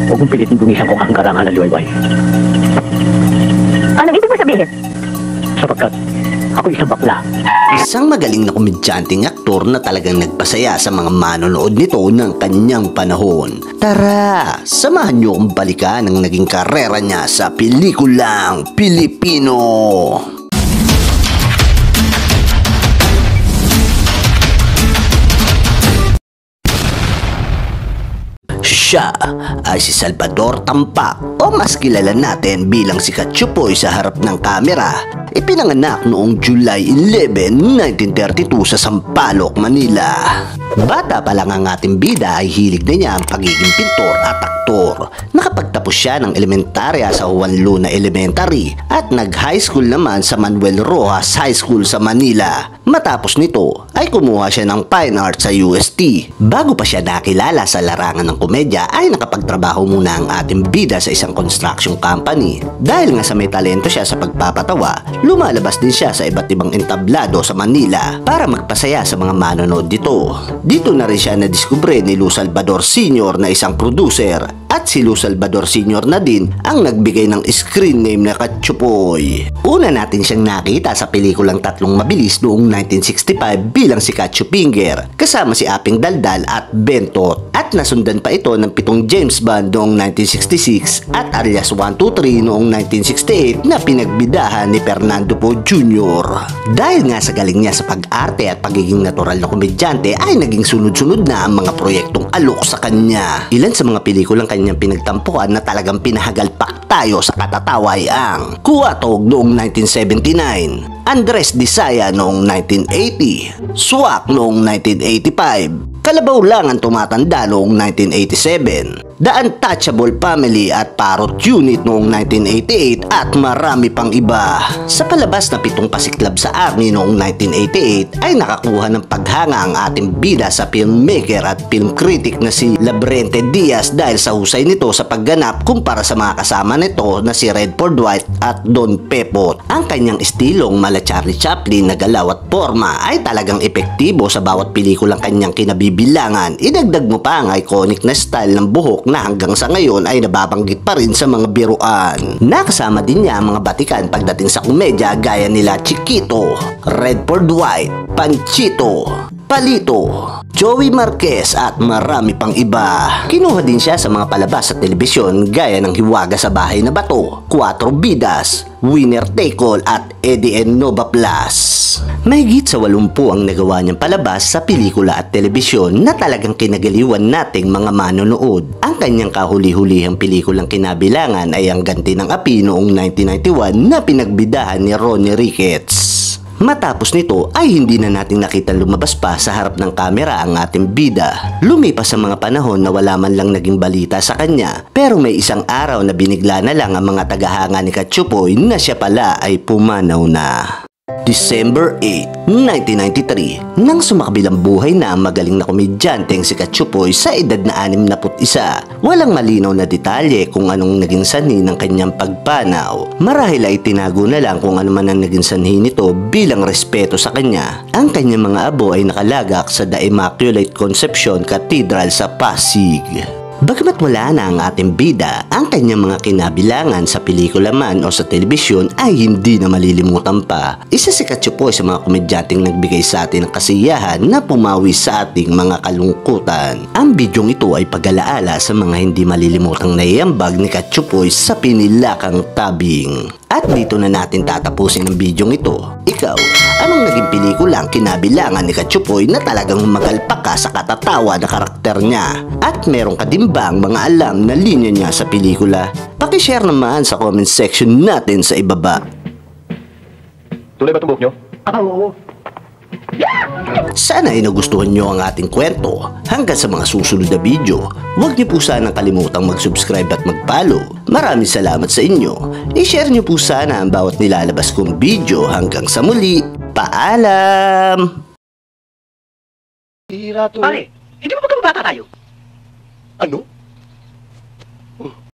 Huwag mong pilitin dumisan ko ang garangan ng liwayway. Anong ibig mo sabihin? Sapagkat ako isang bakla. Isang magaling na komedyanteng aktor na talagang nagpasaya sa mga manonood nito ng kanyang panahon. Tara, samahan niyo akong balikan ang naging karera niya sa pelikulang Pilipino. Siya ay si Salvador Tampak o mas kilala natin bilang si Katsupoy sa harap ng kamera. Ipinanganak noong July 11, 1932 sa Sampaloc, Manila. Bata pa lang ang ating bida ay hilig na niya ang pagiging pintor at aktor. Nakapagtapos siya ng elementarya sa Juan Luna Elementary at nag-high school naman sa Manuel Rojas High School sa Manila. Matapos nito ay kumuha siya ng Fine Arts sa UST. Bago pa siya nakilala sa larangan ng komedya ay nakapagtrabaho muna ang ating bida sa isang construction company. Dahil nga sa may talento siya sa pagpapatawa, lumalabas din siya sa iba't ibang entablado sa Manila para magpasaya sa mga manonood dito. Dito na rin siya nadiskubre ni Lu Salvador Sr. na isang producer at si Lu Salvador Sr. na din ang nagbigay ng screen name na Katsupoy. Una natin siyang nakita sa pelikulang Tatlong Mabilis noong 1965 bilang si Katsupinger kasama si Aping Daldal at Bentot, at nasundan pa ito ng 7 James Bond noong 1966 at Alias 123 noong 1968 na pinagbidahan ni Fernando Poe Jr. Dahil nga sa galing niya sa pag-arte at pagiging natural na komedyante ay naging sunod-sunod na ang mga proyektong alok sa kanya. Ilan sa mga pelikulang kanyang pinagtampuan na talagang pinahagalpak tayo sa katatawa ay ang Kuwatog noong 1979, Andres Disaya noong 1980, Swak noong 1985, Kalabaw Lang ang Tumatanda noong 1987, The Untouchable Family at Parrot Unit noong 1988 at marami pang iba. Sa palabas na 7 Pasiklab sa Army noong 1988 ay nakakuha ng paghanga ang ating bida sa filmmaker at film critic na si Labrente Diaz dahil sa husay nito sa pagganap kumpara sa mga kasama nito na si Redford White at Don Pepot. Ang kanyang estilong mala Charlie Chaplin na galaw at forma ay talagang epektibo sa bawat pelikulang kanyang kinabibilangan. Idagdag mo pa ang iconic na style ng buhok na hanggang sa ngayon ay nababanggit pa rin sa mga biruan. Nakasama din niya ang mga batikan pagdating sa komedya gaya nila Chiquito, Redford White, Panchito, Palito, Joey Marquez at marami pang iba. Kinuha din siya sa mga palabas sa telebisyon gaya ng Hiwaga sa Bahay na Bato, Cuatro Vidas, Winner Take All at Eddie and Nova Plus. Mahigit sa 80 ang nagawa niyang palabas sa pelikula at telebisyon na talagang kinagaliwan nating mga manonood. Ang kanyang kahuli-hulihang pelikulang kinabilangan ay ang Ganti ng Api noong 1991 na pinagbidahan ni Ronnie Ricketts. Matapos nito ay hindi na natin nakita lumabas pa sa harap ng kamera ang ating bida. Lumipas sa mga panahon na wala man lang naging balita sa kanya, pero may isang araw na binigla na lang ang mga tagahanga ni Katsupoy na siya pala ay pumanaw na. December 8, 1993, nang sumakbilang buhay na ang magaling na komedyanteng si Katsupoy sa edad na 61. Walang malinaw na detalye kung anong naging sanhi ng kanyang pagpanaw. Marahil ay tinago na lang kung ano man ang naging sanhi nito bilang respeto sa kanya. Ang kanyang mga abo ay nakalagak sa The Immaculate Conception Cathedral sa Pasig. Bagamat wala na ang ating bida, ang kanyang mga kinabilangan sa pelikula man o sa telebisyon ay hindi na malilimutan pa. Isa si Katsupoy sa mga komedyanteng nagbigay sa atin ng kasiyahan na pumawi sa ating mga kalungkutan. Ang bidyong ito ay pag-alaala sa mga hindi malilimutang naiambag ni Katsupoy sa pinilakang tabing. At dito na natin tatapusin ang bidyong ito. Ikaw, anong naging pelikula ang kinabilangan ni Katsupoy na talagang magalpak ka sa katatawa na karakter niya? At meron ka din ba ang mga alam na linya niya sa pelikula? Pakishare naman sa comment section natin sa ibaba. Tuloy ba itong buhok nyo? Oo. Sana ay nagustuhan nyo ang ating kwento. Hanggang sa mga susunod na video, huwag niyo po sanang kalimutang mag-subscribe at mag-follow. Maraming salamat sa inyo. I-share niyo po sana ang bawat nilalabas kong video. Hanggang sa muli, paalam! Hira to. Pare, hindi mo ba bata tayo? Ano?